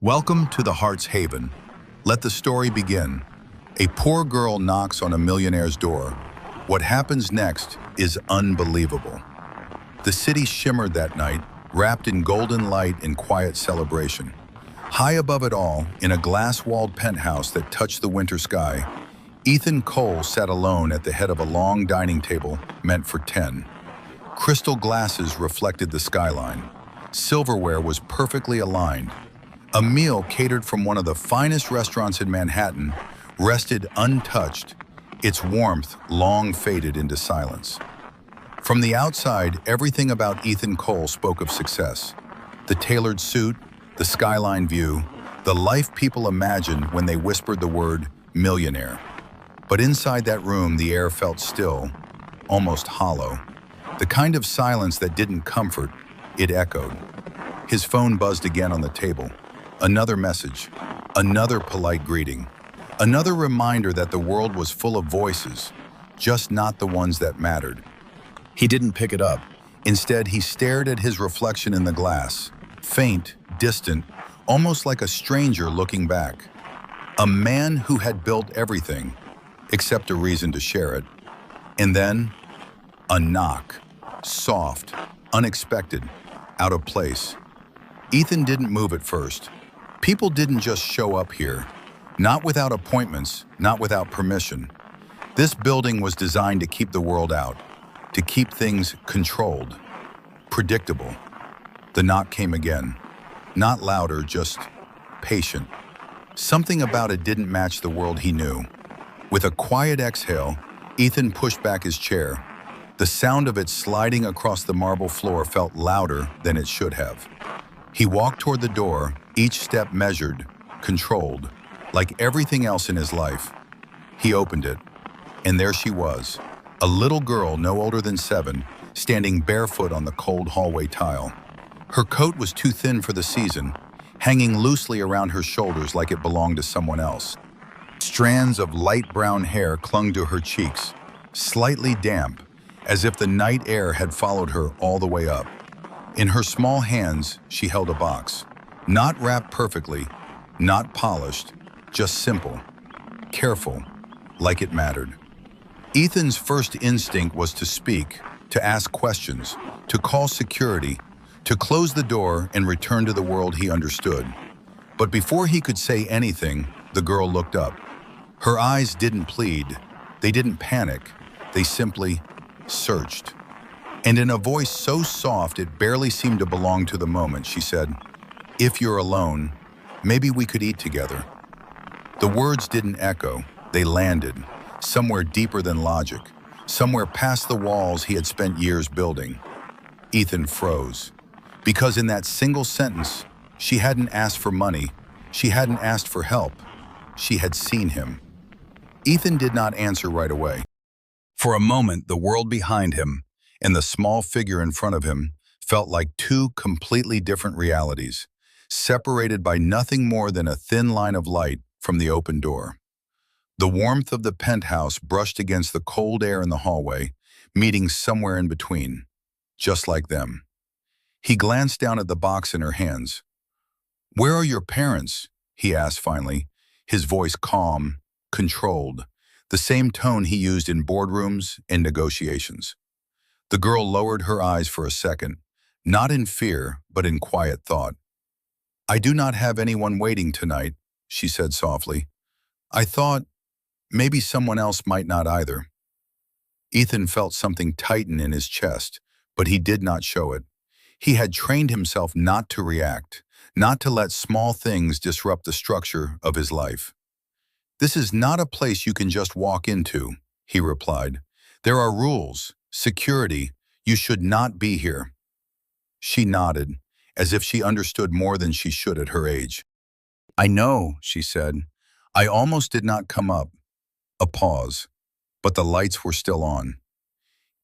Welcome to the Heart's Haven. Let the story begin. A poor girl knocks on a millionaire's door. What happens next is unbelievable. The city shimmered that night, wrapped in golden light and quiet celebration. High above it all, in a glass-walled penthouse that touched the winter sky, Ethan Cole sat alone at the head of a long dining table meant for 10. Crystal glasses reflected the skyline. Silverware was perfectly aligned. A meal catered from one of the finest restaurants in Manhattan rested untouched, its warmth long faded into silence. From the outside, everything about Ethan Cole spoke of success. The tailored suit, the skyline view, the life people imagined when they whispered the word millionaire. But inside that room, the air felt still, almost hollow. The kind of silence that didn't comfort, it echoed. His phone buzzed again on the table. Another message, another polite greeting, another reminder that the world was full of voices, just not the ones that mattered. He didn't pick it up. Instead, he stared at his reflection in the glass, faint, distant, almost like a stranger looking back. A man who had built everything, except a reason to share it. And then, a knock, soft, unexpected, out of place. Ethan didn't move at first. People didn't just show up here, not without appointments, not without permission. This building was designed to keep the world out, to keep things controlled, predictable. The knock came again, not louder, just patient. Something about it didn't match the world he knew. With a quiet exhale, Ethan pushed back his chair. The sound of it sliding across the marble floor felt louder than it should have. He walked toward the door, each step measured, controlled, like everything else in his life. He opened it, and there she was, a little girl no older than 7, standing barefoot on the cold hallway tile. Her coat was too thin for the season, hanging loosely around her shoulders like it belonged to someone else. Strands of light brown hair clung to her cheeks, slightly damp, as if the night air had followed her all the way up. In her small hands, she held a box. Not wrapped perfectly, not polished, just simple, careful, like it mattered. Ethan's first instinct was to speak, to ask questions, to call security, to close the door and return to the world he understood. But before he could say anything, the girl looked up. Her eyes didn't plead, they didn't panic, they simply searched. And in a voice so soft it barely seemed to belong to the moment, she said, "If you're alone, maybe we could eat together." The words didn't echo, they landed, somewhere deeper than logic, somewhere past the walls he had spent years building. Ethan froze, because in that single sentence, she hadn't asked for money, she hadn't asked for help, she had seen him. Ethan did not answer right away. For a moment, the world behind him and the small figure in front of him felt like two completely different realities, separated by nothing more than a thin line of light from the open door. The warmth of the penthouse brushed against the cold air in the hallway, meeting somewhere in between, just like them. He glanced down at the box in her hands. "Where are your parents?" he asked finally, his voice calm, controlled, the same tone he used in boardrooms and negotiations. The girl lowered her eyes for a second, not in fear, but in quiet thought. "I do not have anyone waiting tonight," she said softly. "I thought maybe someone else might not either." Ethan felt something tighten in his chest, but he did not show it. He had trained himself not to react, not to let small things disrupt the structure of his life. "This is not a place you can just walk into," he replied. "There are rules. Security, you should not be here." She nodded, as if she understood more than she should at her age. "I know," she said. "I almost did not come up." A pause, but the lights were still on.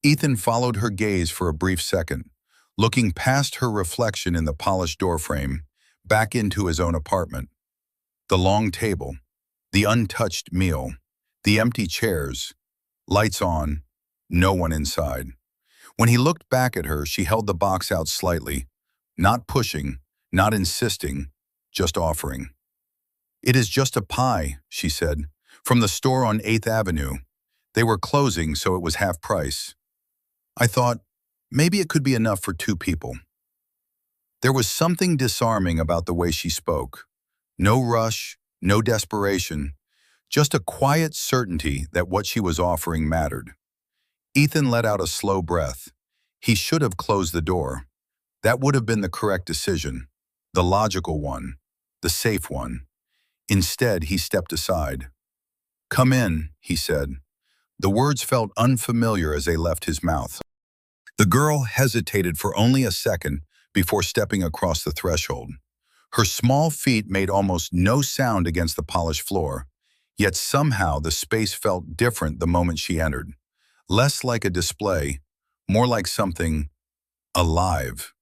Ethan followed her gaze for a brief second, looking past her reflection in the polished doorframe, back into his own apartment. The long table, the untouched meal, the empty chairs, lights on, no one inside. When he looked back at her, she held the box out slightly, not pushing, not insisting, just offering. "It is just a pie," she said, "from the store on 8th Avenue. They were closing, so it was half price." I thought, maybe it could be enough for 2 people. There was something disarming about the way she spoke. No rush, no desperation, just a quiet certainty that what she was offering mattered. Ethan let out a slow breath. He should have closed the door. That would have been the correct decision, the logical one, the safe one. Instead, he stepped aside. "Come in," he said. The words felt unfamiliar as they left his mouth. The girl hesitated for only a second before stepping across the threshold. Her small feet made almost no sound against the polished floor, yet somehow the space felt different the moment she entered. Less like a display, more like something alive.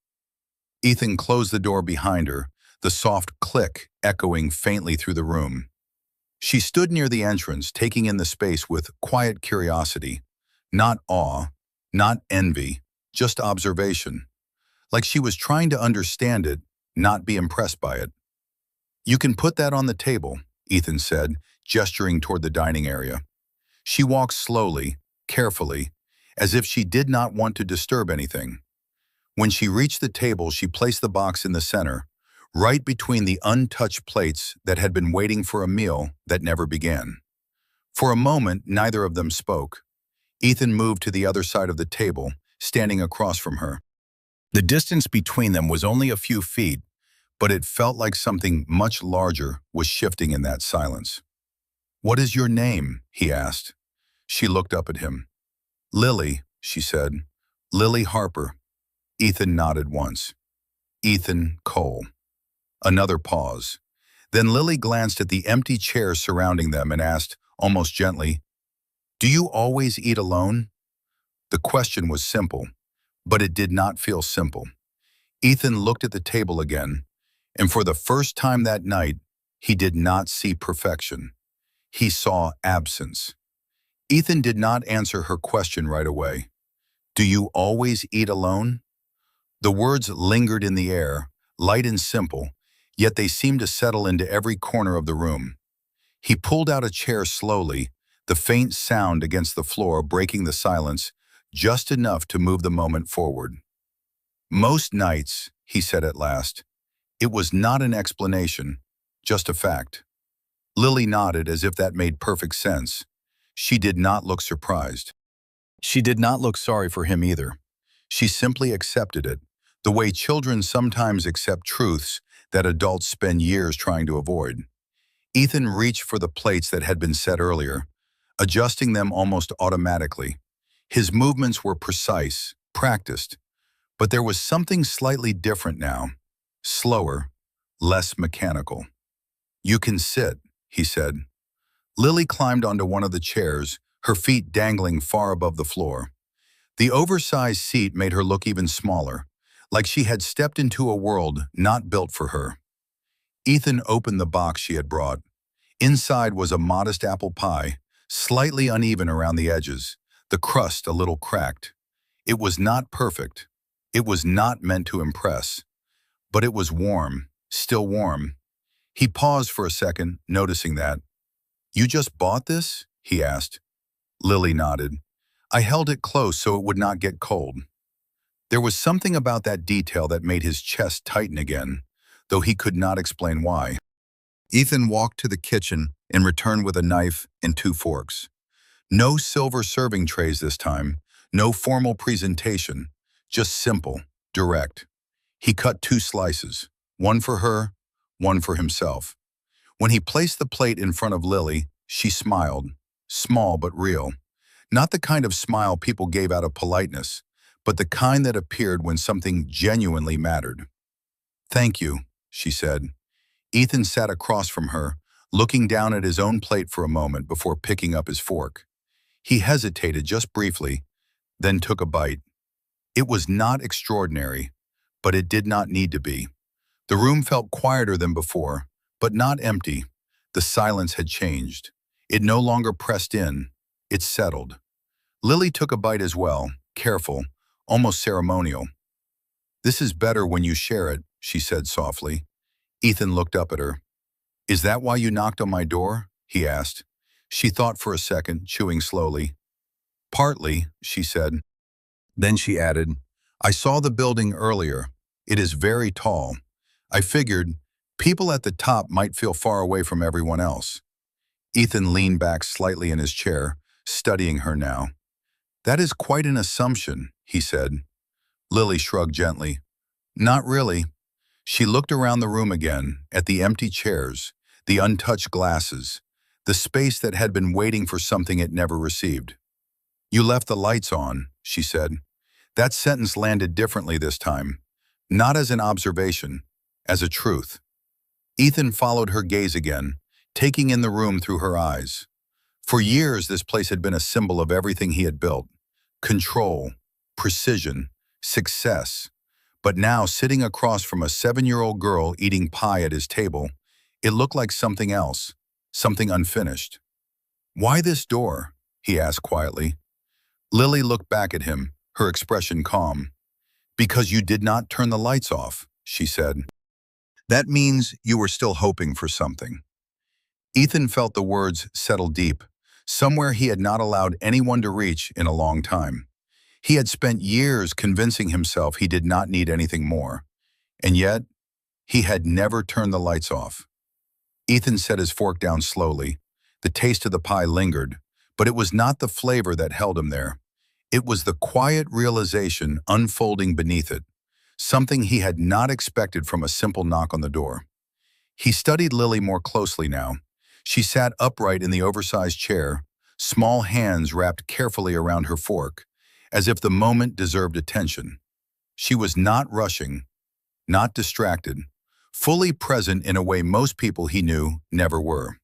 Ethan closed the door behind her, the soft click echoing faintly through the room. She stood near the entrance, taking in the space with quiet curiosity. Not awe, not envy, just observation. Like she was trying to understand it, not be impressed by it. "You can put that on the table," Ethan said, gesturing toward the dining area. She walked slowly, carefully, as if she did not want to disturb anything. When she reached the table, she placed the box in the center, right between the untouched plates that had been waiting for a meal that never began. For a moment, neither of them spoke. Ethan moved to the other side of the table, standing across from her. The distance between them was only a few feet, but it felt like something much larger was shifting in that silence. "What is your name?" he asked. She looked up at him. "Lily," she said. "Lily Harper." Ethan nodded once. "Ethan Cole." Another pause. Then Lily glanced at the empty chairs surrounding them and asked, almost gently, "Do you always eat alone?" The question was simple, but it did not feel simple. Ethan looked at the table again, and for the first time that night, he did not see perfection. He saw absence. Ethan did not answer her question right away. "Do you always eat alone?" The words lingered in the air, light and simple, yet they seemed to settle into every corner of the room. He pulled out a chair slowly, the faint sound against the floor breaking the silence just enough to move the moment forward. "Most nights," he said at last. It was not an explanation, just a fact. Lily nodded as if that made perfect sense. She did not look surprised. She did not look sorry for him either. She simply accepted it, the way children sometimes accept truths that adults spend years trying to avoid. Ethan reached for the plates that had been set earlier, adjusting them almost automatically. His movements were precise, practiced, but there was something slightly different now, slower, less mechanical. "You can sit," he said. Lily climbed onto one of the chairs, her feet dangling far above the floor. The oversized seat made her look even smaller, like she had stepped into a world not built for her. Ethan opened the box she had brought. Inside was a modest apple pie, slightly uneven around the edges, the crust a little cracked. It was not perfect. It was not meant to impress. But it was warm, still warm. He paused for a second, noticing that. "You just bought this?" he asked. Lily nodded. "I held it close so it would not get cold." There was something about that detail that made his chest tighten again, though he could not explain why. Ethan walked to the kitchen and returned with a knife and 2 forks. No silver serving trays this time, no formal presentation, just simple, direct. He cut 2 slices, one for her, one for himself. When he placed the plate in front of Lily, she smiled, small but real. Not the kind of smile people gave out of politeness, but the kind that appeared when something genuinely mattered. "Thank you," she said. Ethan sat across from her, looking down at his own plate for a moment before picking up his fork. He hesitated just briefly, then took a bite. It was not extraordinary, but it did not need to be. The room felt quieter than before, but not empty. The silence had changed. It no longer pressed in. It settled. Lily took a bite as well, careful, almost ceremonial. "This is better when you share it," she said softly. Ethan looked up at her. "Is that why you knocked on my door?" he asked. She thought for a second, chewing slowly. "Partly," she said. Then she added, "I saw the building earlier. It is very tall. I figured people at the top might feel far away from everyone else." Ethan leaned back slightly in his chair, studying her now. "That is quite an assumption," he said. Lily shrugged gently. "Not really." She looked around the room again, at the empty chairs, the untouched glasses, the space that had been waiting for something it never received. "You left the lights on," she said. That sentence landed differently this time, not as an observation, as a truth. Ethan followed her gaze again, taking in the room through her eyes. For years, this place had been a symbol of everything he had built: control, precision, success. But now, sitting across from a 7-year-old girl eating pie at his table, it looked like something else, something unfinished. "Why this door?" he asked quietly. Lily looked back at him, her expression calm. "Because you did not turn the lights off," she said. "That means you were still hoping for something." Ethan felt the words settle deep, somewhere he had not allowed anyone to reach in a long time. He had spent years convincing himself he did not need anything more, and yet he had never turned the lights off. Ethan set his fork down slowly. The taste of the pie lingered, but it was not the flavor that held him there. It was the quiet realization unfolding beneath it, something he had not expected from a simple knock on the door. He studied Lily more closely now. She sat upright in the oversized chair, small hands wrapped carefully around her fork, as if the moment deserved attention. She was not rushing, not distracted, fully present in a way most people he knew never were.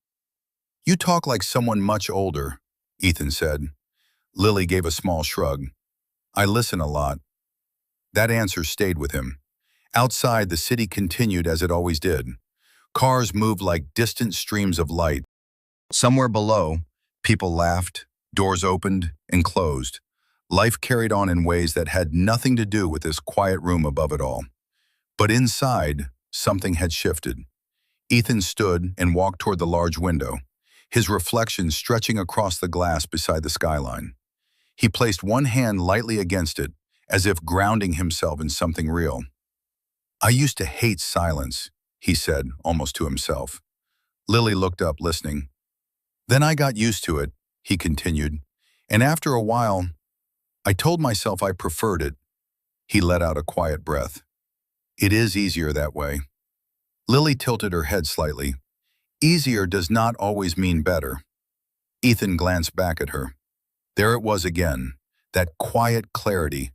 "You talk like someone much older," Ethan said. Lily gave a small shrug. "I listen a lot." That answer stayed with him. Outside, the city continued as it always did. Cars moved like distant streams of light. Somewhere below, people laughed, doors opened and closed. Life carried on in ways that had nothing to do with this quiet room above it all. But inside, something had shifted. Ethan stood and walked toward the large window, his reflection stretching across the glass beside the skyline. He placed one hand lightly against it, as if grounding himself in something real. "I used to hate silence," he said, almost to himself. Lily looked up, listening. "Then I got used to it," he continued, "and after a while, I told myself I preferred it." He let out a quiet breath. "It is easier that way." Lily tilted her head slightly. "Easier does not always mean better." Ethan glanced back at her. There it was again, that quiet clarity,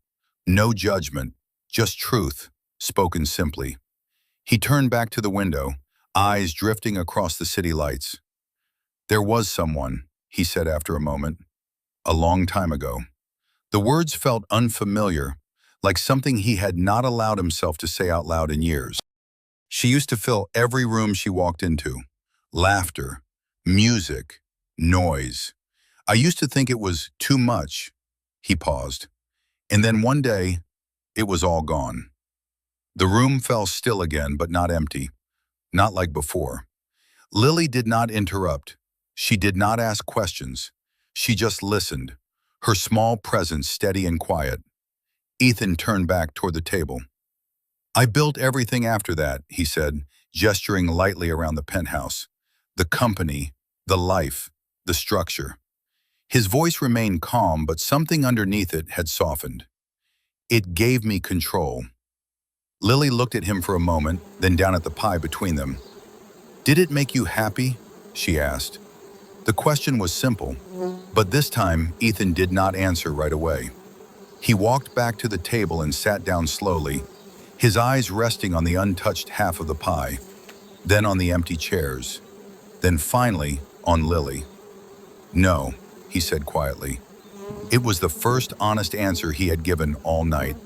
no judgment, just truth, spoken simply. He turned back to the window, eyes drifting across the city lights. "There was someone," he said after a moment, "a long time ago." The words felt unfamiliar, like something he had not allowed himself to say out loud in years. She used to fill every room she walked into. Laughter, music, noise. I used to think it was too much. He paused. And then one day, it was all gone. The room fell still again, but not empty. Not like before. Lily did not interrupt. She did not ask questions. She just listened, her small presence steady and quiet. Ethan turned back toward the table. "I built everything after that," he said, gesturing lightly around the penthouse. "The company, the life, the structure." His voice remained calm, but something underneath it had softened. "It gave me control." Lily looked at him for a moment, then down at the pie between them. "Did it make you happy?" she asked. The question was simple, but this time Ethan did not answer right away. He walked back to the table and sat down slowly, his eyes resting on the untouched half of the pie, then on the empty chairs, then finally on Lily. "No," he said quietly. It was the first honest answer he had given all night.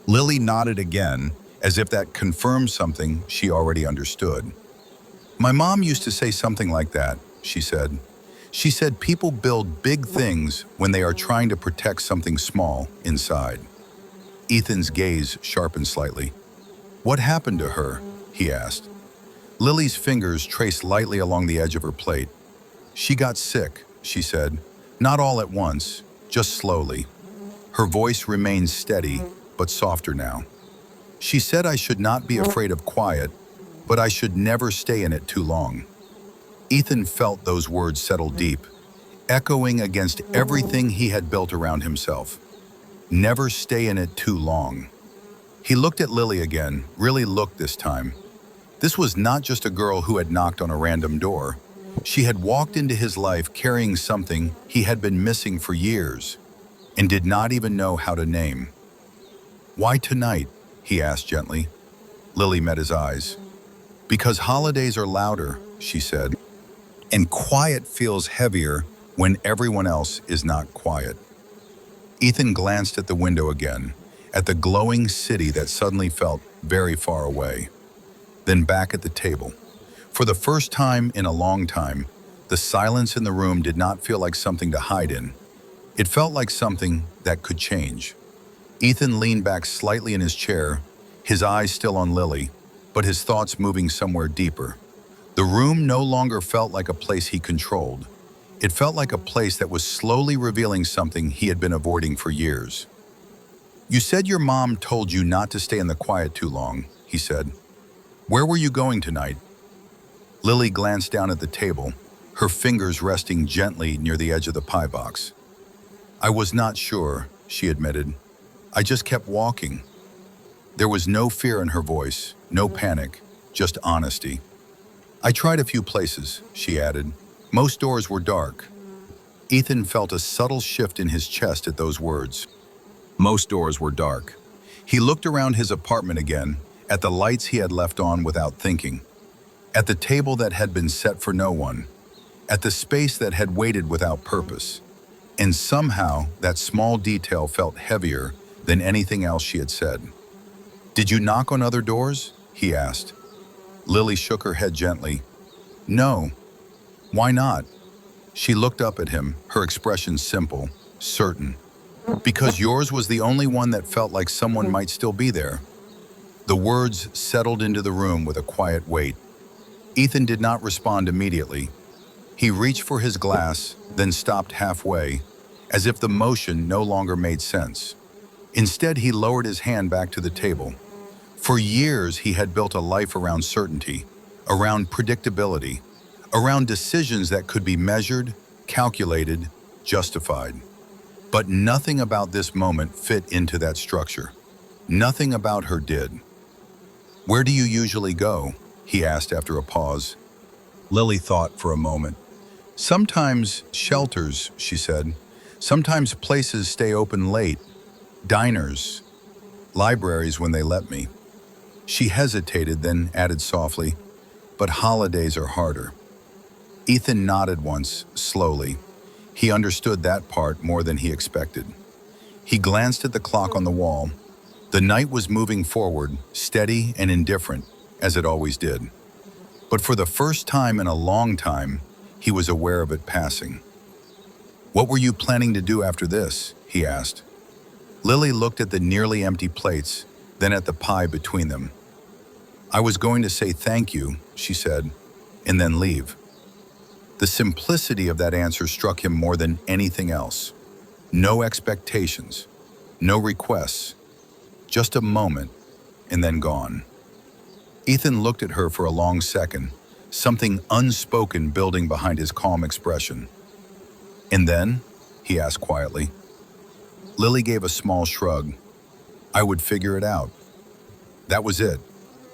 Lily nodded again, as if that confirmed something she already understood. "My mom used to say something like that," she said. "She said people build big things when they are trying to protect something small inside." Ethan's gaze sharpened slightly. "What happened to her?" he asked. Lily's fingers traced lightly along the edge of her plate. She got sick, she said. Not all at once, just slowly. Her voice remained steady, but softer now. She said I should not be afraid of quiet, but I should never stay in it too long. Ethan felt those words settle deep, echoing against everything he had built around himself. Never stay in it too long. He looked at Lily again, really looked this time. This was not just a girl who had knocked on a random door. She had walked into his life carrying something he had been missing for years and did not even know how to name. "Why tonight?" he asked gently. Lily met his eyes. "Because holidays are louder," she said, "and quiet feels heavier when everyone else is not quiet." Ethan glanced at the window again, at the glowing city that suddenly felt very far away. Then back at the table. For the first time in a long time, the silence in the room did not feel like something to hide in. It felt like something that could change. Ethan leaned back slightly in his chair, his eyes still on Lily, but his thoughts moving somewhere deeper. The room no longer felt like a place he controlled. It felt like a place that was slowly revealing something he had been avoiding for years. "You said your mom told you not to stay in the quiet too long," he said. "Where were you going tonight?" Lily glanced down at the table, her fingers resting gently near the edge of the pie box. "I was not sure," she admitted. "I just kept walking." There was no fear in her voice, no panic, just honesty. "I tried a few places," she added. "Most doors were dark." Ethan felt a subtle shift in his chest at those words. Most doors were dark. He looked around his apartment again, at the lights he had left on without thinking, at the table that had been set for no one, at the space that had waited without purpose. And somehow, that small detail felt heavier than anything else she had said. "Did you knock on other doors?" he asked. Lily shook her head gently. "No." "Why not?" She looked up at him, her expression simple, certain. "Because yours was the only one that felt like someone might still be there." The words settled into the room with a quiet weight. Ethan did not respond immediately. He reached for his glass, then stopped halfway, as if the motion no longer made sense. Instead, he lowered his hand back to the table. For years, he had built a life around certainty, around predictability, around decisions that could be measured, calculated, justified. But nothing about this moment fit into that structure. Nothing about her did. "Where do you usually go?" he asked after a pause. Lily thought for a moment. "Sometimes shelters," she said. "Sometimes places stay open late. Diners. Libraries when they let me." She hesitated, then added softly, "But holidays are harder." Ethan nodded once, slowly. He understood that part more than he expected. He glanced at the clock on the wall. The night was moving forward, steady and indifferent, as it always did. But for the first time in a long time, he was aware of it passing. "What were you planning to do after this?" he asked. Lily looked at the nearly empty plates, then at the pie between them. "I was going to say thank you," she said, "and then leave." The simplicity of that answer struck him more than anything else. No expectations, no requests, just a moment, and then gone. Ethan looked at her for a long second, something unspoken building behind his calm expression. "And then?" he asked quietly. Lily gave a small shrug. "I would figure it out." That was it.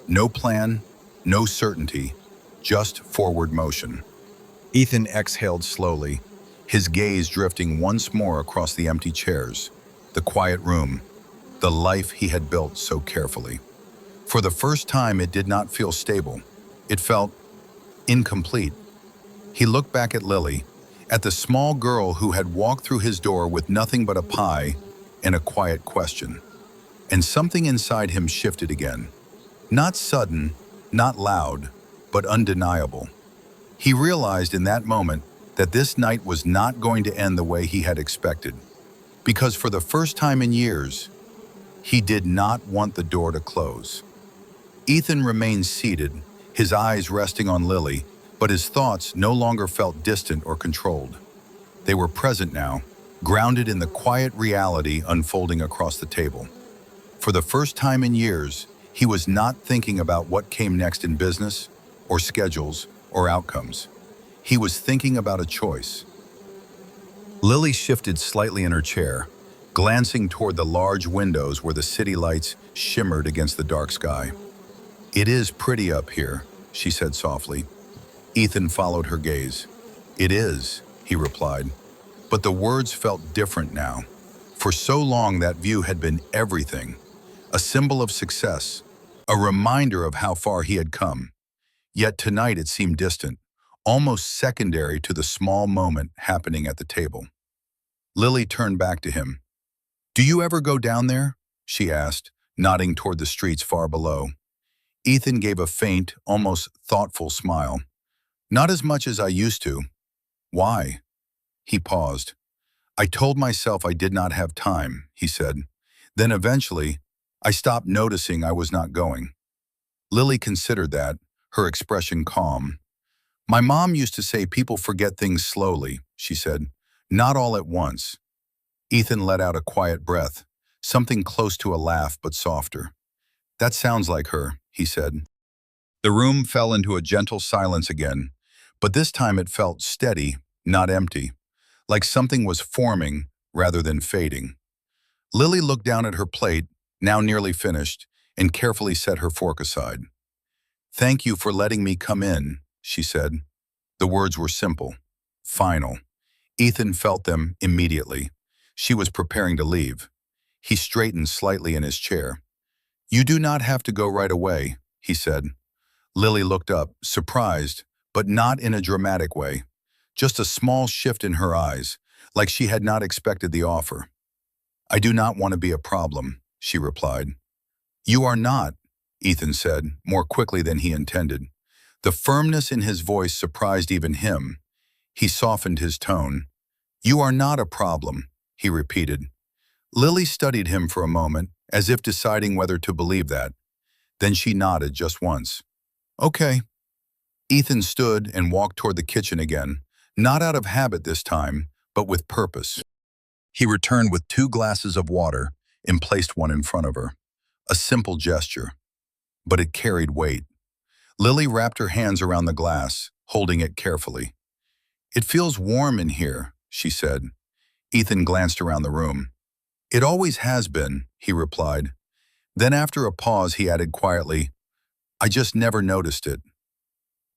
No plan, no certainty, just forward motion. Ethan exhaled slowly, his gaze drifting once more across the empty chairs, the quiet room, the life he had built so carefully. For the first time, it did not feel stable. It felt incomplete. He looked back at Lily, at the small girl who had walked through his door with nothing but a pie and a quiet question. And something inside him shifted again. Not sudden, not loud, but undeniable. He realized in that moment that this night was not going to end the way he had expected, because for the first time in years, he did not want the door to close. Ethan remained seated, his eyes resting on Lily, but his thoughts no longer felt distant or controlled. They were present now, grounded in the quiet reality unfolding across the table. For the first time in years, he was not thinking about what came next in business, or schedules, or outcomes. He was thinking about a choice. Lily shifted slightly in her chair, glancing toward the large windows where the city lights shimmered against the dark sky. "It is pretty up here," she said softly. Ethan followed her gaze. "It is," he replied. But the words felt different now. For so long that view had been everything, a symbol of success, a reminder of how far he had come. Yet tonight it seemed distant, almost secondary to the small moment happening at the table. Lily turned back to him. "Do you ever go down there?" she asked, nodding toward the streets far below. Ethan gave a faint, almost thoughtful smile. "Not as much as I used to." "Why?" He paused. "I told myself I did not have time," he said. "Then eventually, I stopped noticing I was not going." Lily considered that, her expression calm. "My mom used to say people forget things slowly," she said. "Not all at once." Ethan let out a quiet breath, something close to a laugh but softer. "That sounds like her," he said. The room fell into a gentle silence again, but this time it felt steady, not empty, like something was forming rather than fading. Lily looked down at her plate, now nearly finished, and carefully set her fork aside. "Thank you for letting me come in," she said. The words were simple, final. Ethan felt them immediately. She was preparing to leave. He straightened slightly in his chair. "You do not have to go right away," he said. Lily looked up, surprised, but not in a dramatic way. Just a small shift in her eyes, like she had not expected the offer. "I do not want to be a problem," she replied. "You are not," Ethan said, more quickly than he intended. The firmness in his voice surprised even him. He softened his tone. "You are not a problem," he repeated. Lily studied him for a moment, as if deciding whether to believe that. Then she nodded just once. "Okay." Ethan stood and walked toward the kitchen again, not out of habit this time, but with purpose. He returned with 2 glasses of water and placed one in front of her. A simple gesture, but it carried weight. Lily wrapped her hands around the glass, holding it carefully. "It feels warm in here," she said. Ethan glanced around the room. "It always has been," he replied. Then after a pause he added quietly, "I just never noticed it."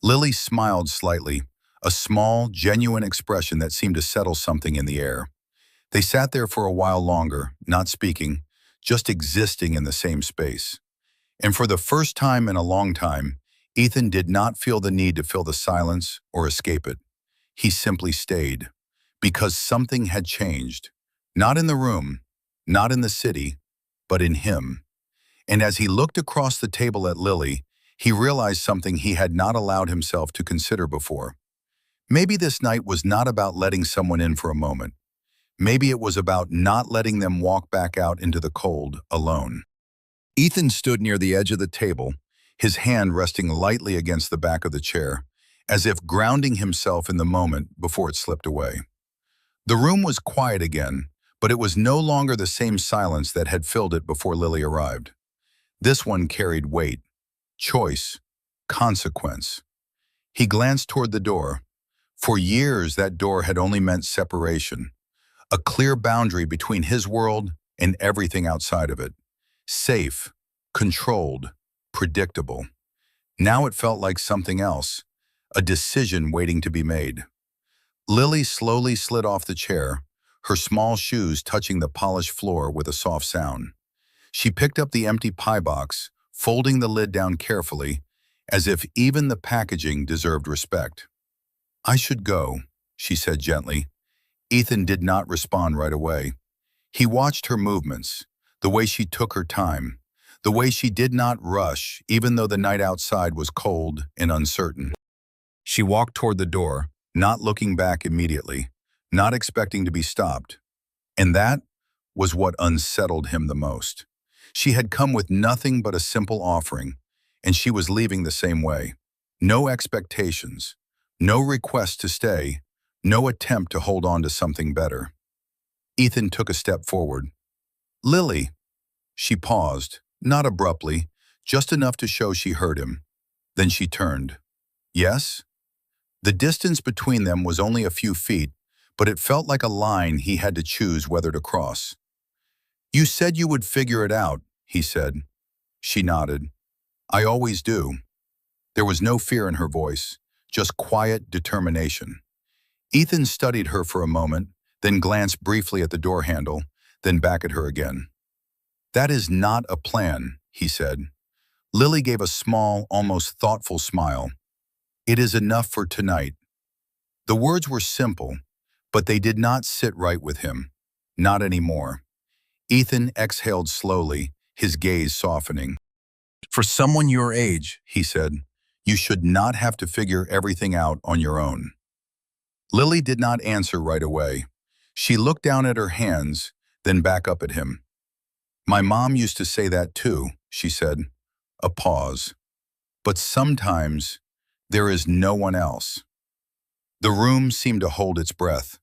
Lily smiled slightly, a small, genuine expression that seemed to settle something in the air. They sat there for a while longer, not speaking, just existing in the same space. And for the first time in a long time, Ethan did not feel the need to fill the silence or escape it. He simply stayed, because something had changed. Not in the room, not in the city, but in him. And as he looked across the table at Lily, he realized something he had not allowed himself to consider before. Maybe this night was not about letting someone in for a moment. Maybe it was about not letting them walk back out into the cold, alone. Ethan stood near the edge of the table, his hand resting lightly against the back of the chair, as if grounding himself in the moment before it slipped away. The room was quiet again, but it was no longer the same silence that had filled it before Lily arrived. This one carried weight, choice, consequence. He glanced toward the door. For years, that door had only meant separation, a clear boundary between his world and everything outside of it. Safe, controlled, predictable. Now it felt like something else, a decision waiting to be made. Lily slowly slid off the chair, her small shoes touching the polished floor with a soft sound. She picked up the empty pie box, folding the lid down carefully, as if even the packaging deserved respect. "I should go," she said gently. Ethan did not respond right away. He watched her movements, the way she took her time, the way she did not rush even though the night outside was cold and uncertain. She walked toward the door, not looking back immediately, not expecting to be stopped. And that was what unsettled him the most. She had come with nothing but a simple offering, and she was leaving the same way. No expectations, no request to stay, no attempt to hold on to something better. Ethan took a step forward. Lily. She paused, not abruptly, just enough to show she heard him. Then she turned. Yes? The distance between them was only a few feet, but it felt like a line he had to choose whether to cross. You said you would figure it out, he said. She nodded. I always do. There was no fear in her voice, just quiet determination. Ethan studied her for a moment, then glanced briefly at the door handle, then back at her again. That is not a plan, he said. Lily gave a small, almost thoughtful smile. It is enough for tonight. The words were simple, but they did not sit right with him. Not anymore. Ethan exhaled slowly, his gaze softening. For someone your age, he said, you should not have to figure everything out on your own. Lily did not answer right away. She looked down at her hands, then back up at him. My mom used to say that too, she said. A pause. But sometimes there is no one else. The room seemed to hold its breath.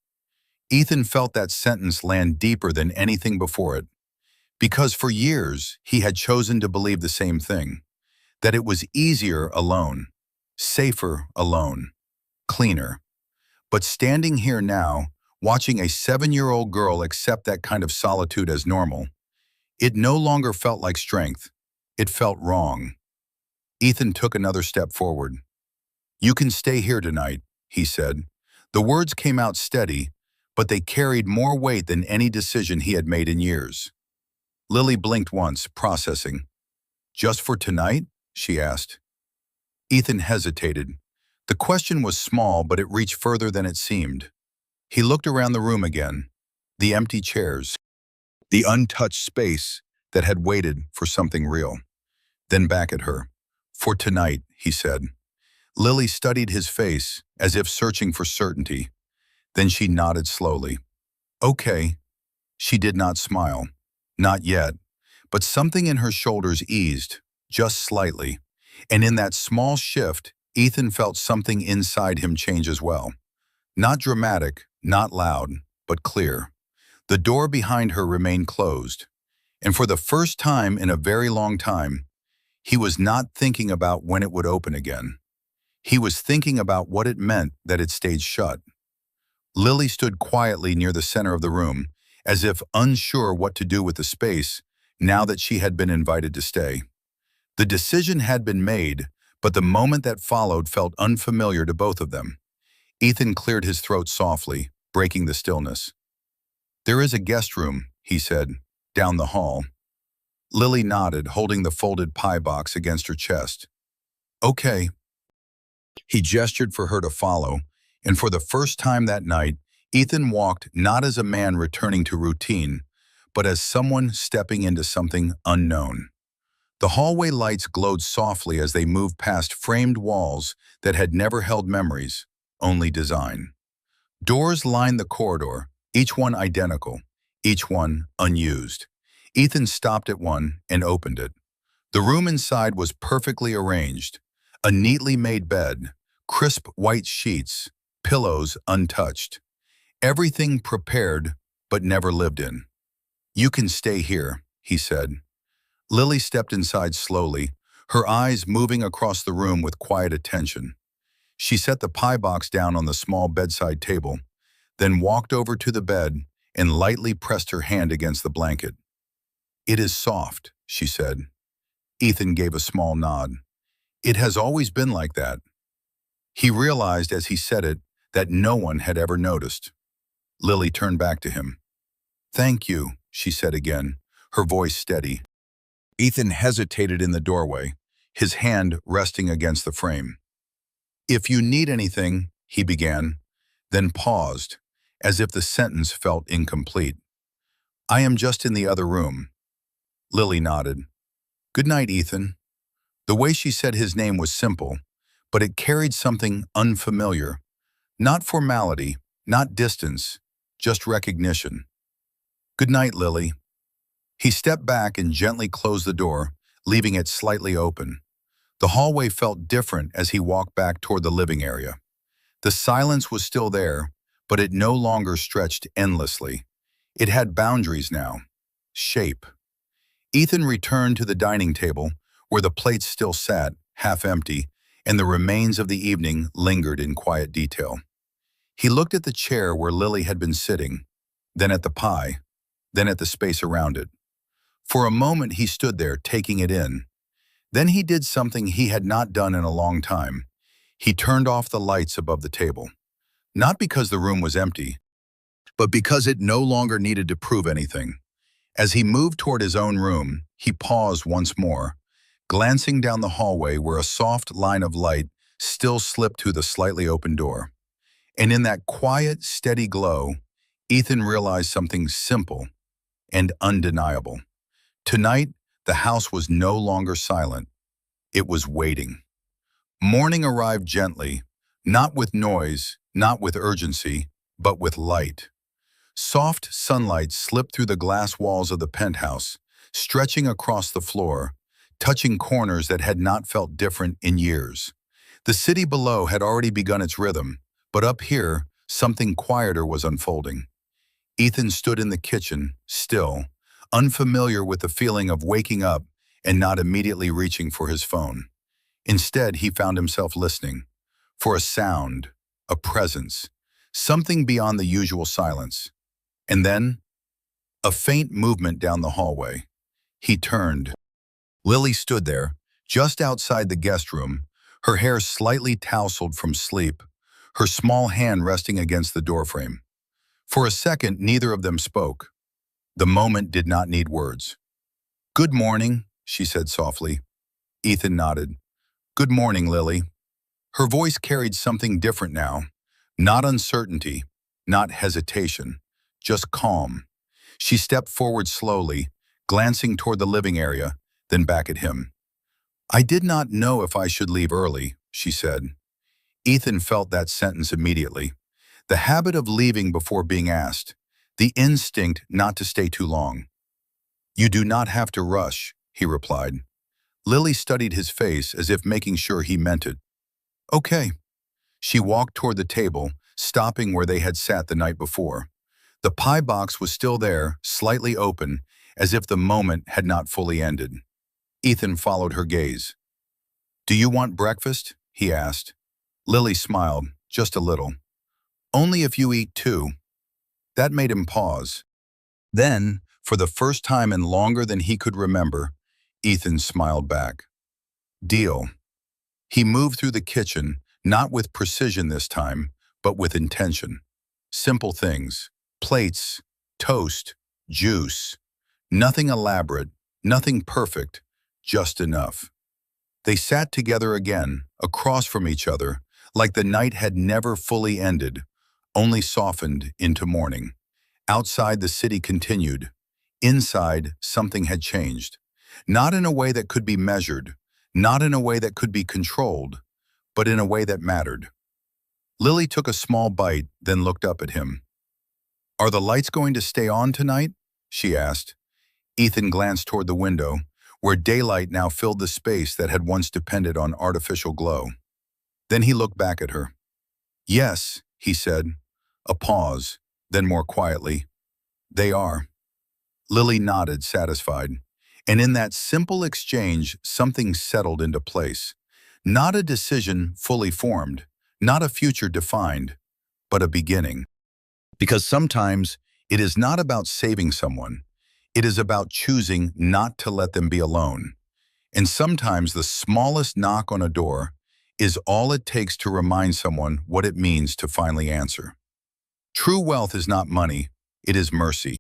Ethan felt that sentence land deeper than anything before it, because for years he had chosen to believe the same thing, that it was easier alone, safer alone, cleaner. But standing here now, watching a 7-year-old girl accept that kind of solitude as normal, it no longer felt like strength. It felt wrong. Ethan took another step forward. You can stay here tonight, he said. The words came out steady, but they carried more weight than any decision he had made in years. Lily blinked once, processing. Just for tonight? She asked. Ethan hesitated. The question was small, but it reached further than it seemed. He looked around the room again. The empty chairs. The untouched space that had waited for something real. Then back at her. For tonight, he said. Lily studied his face, as if searching for certainty. Then she nodded slowly. Okay. She did not smile. Not yet. But something in her shoulders eased, just slightly. And in that small shift, Ethan felt something inside him change as well. Not dramatic, not loud, but clear. The door behind her remained closed. And for the first time in a very long time, he was not thinking about when it would open again. He was thinking about what it meant that it stayed shut. Lily stood quietly near the center of the room, as if unsure what to do with the space now that she had been invited to stay. The decision had been made, but the moment that followed felt unfamiliar to both of them. Ethan cleared his throat softly, breaking the stillness. There is a guest room, he said, down the hall. Lily nodded, holding the folded pie box against her chest. Okay. He gestured for her to follow, and for the first time that night, Ethan walked not as a man returning to routine, but as someone stepping into something unknown. The hallway lights glowed softly as they moved past framed walls that had never held memories, only design. Doors lined the corridor, each one identical, each one unused. Ethan stopped at one and opened it. The room inside was perfectly arranged. A neatly made bed, crisp white sheets, pillows untouched. Everything prepared, but never lived in. You can stay here, he said. Lily stepped inside slowly, her eyes moving across the room with quiet attention. She set the pie box down on the small bedside table, then walked over to the bed and lightly pressed her hand against the blanket. It is soft, she said. Ethan gave a small nod. It has always been like that. He realized as he said it that no one had ever noticed. Lily turned back to him. Thank you, she said again, her voice steady. Ethan hesitated in the doorway, his hand resting against the frame. If you need anything, he began, then paused, as if the sentence felt incomplete. I am just in the other room. Lily nodded. Good night, Ethan. The way she said his name was simple, but it carried something unfamiliar. Not formality, not distance, just recognition. Good night, Lily. He stepped back and gently closed the door, leaving it slightly open. The hallway felt different as he walked back toward the living area. The silence was still there, but it no longer stretched endlessly. It had boundaries now. Shape. Ethan returned to the dining table, where the plates still sat, half empty, and the remains of the evening lingered in quiet detail. He looked at the chair where Lily had been sitting, then at the pie, then at the space around it. For a moment he stood there, taking it in. Then he did something he had not done in a long time. He turned off the lights above the table. Not because the room was empty, but because it no longer needed to prove anything. As he moved toward his own room, he paused once more, glancing down the hallway where a soft line of light still slipped through the slightly open door. And in that quiet, steady glow, Ethan realized something simple and undeniable. Tonight, the house was no longer silent. It was waiting. Morning arrived gently, not with noise, not with urgency, but with light. Soft sunlight slipped through the glass walls of the penthouse, stretching across the floor, touching corners that had not felt different in years. The city below had already begun its rhythm, but up here, something quieter was unfolding. Ethan stood in the kitchen, still, unfamiliar with the feeling of waking up and not immediately reaching for his phone. Instead, he found himself listening for a sound, a presence, something beyond the usual silence. And then, a faint movement down the hallway. He turned. Lily stood there, just outside the guest room, her hair slightly tousled from sleep, her small hand resting against the doorframe. For a second, neither of them spoke. The moment did not need words. "Good morning," she said softly. Ethan nodded. "Good morning, Lily." Her voice carried something different now. Not uncertainty, not hesitation, just calm. She stepped forward slowly, glancing toward the living area, then back at him. "I did not know if I should leave early," she said. Ethan felt that sentence immediately. The habit of leaving before being asked, the instinct not to stay too long. "You do not have to rush," he replied. Lily studied his face as if making sure he meant it. "Okay." She walked toward the table, stopping where they had sat the night before. The pie box was still there, slightly open, as if the moment had not fully ended. Ethan followed her gaze. "Do you want breakfast?" he asked. Lily smiled, just a little. "Only if you eat too." That made him pause. Then, for the first time in longer than he could remember, Ethan smiled back. "Deal." He moved through the kitchen, not with precision this time, but with intention. Simple things. Plates, toast, juice. Nothing elaborate, nothing perfect, just enough. They sat together again, across from each other, like the night had never fully ended, only softened into morning. Outside, the city continued. Inside, something had changed. Not in a way that could be measured, not in a way that could be controlled, but in a way that mattered. Lily took a small bite, then looked up at him. "Are the lights going to stay on tonight?" she asked. Ethan glanced toward the window, where daylight now filled the space that had once depended on artificial glow. Then he looked back at her. "Yes," he said. A pause, then more quietly, "They are." Lily nodded, satisfied. And in that simple exchange, something settled into place. Not a decision fully formed, not a future defined, but a beginning. Because sometimes it is not about saving someone. It is about choosing not to let them be alone. And sometimes the smallest knock on a door is all it takes to remind someone what it means to finally answer. True wealth is not money, it is mercy.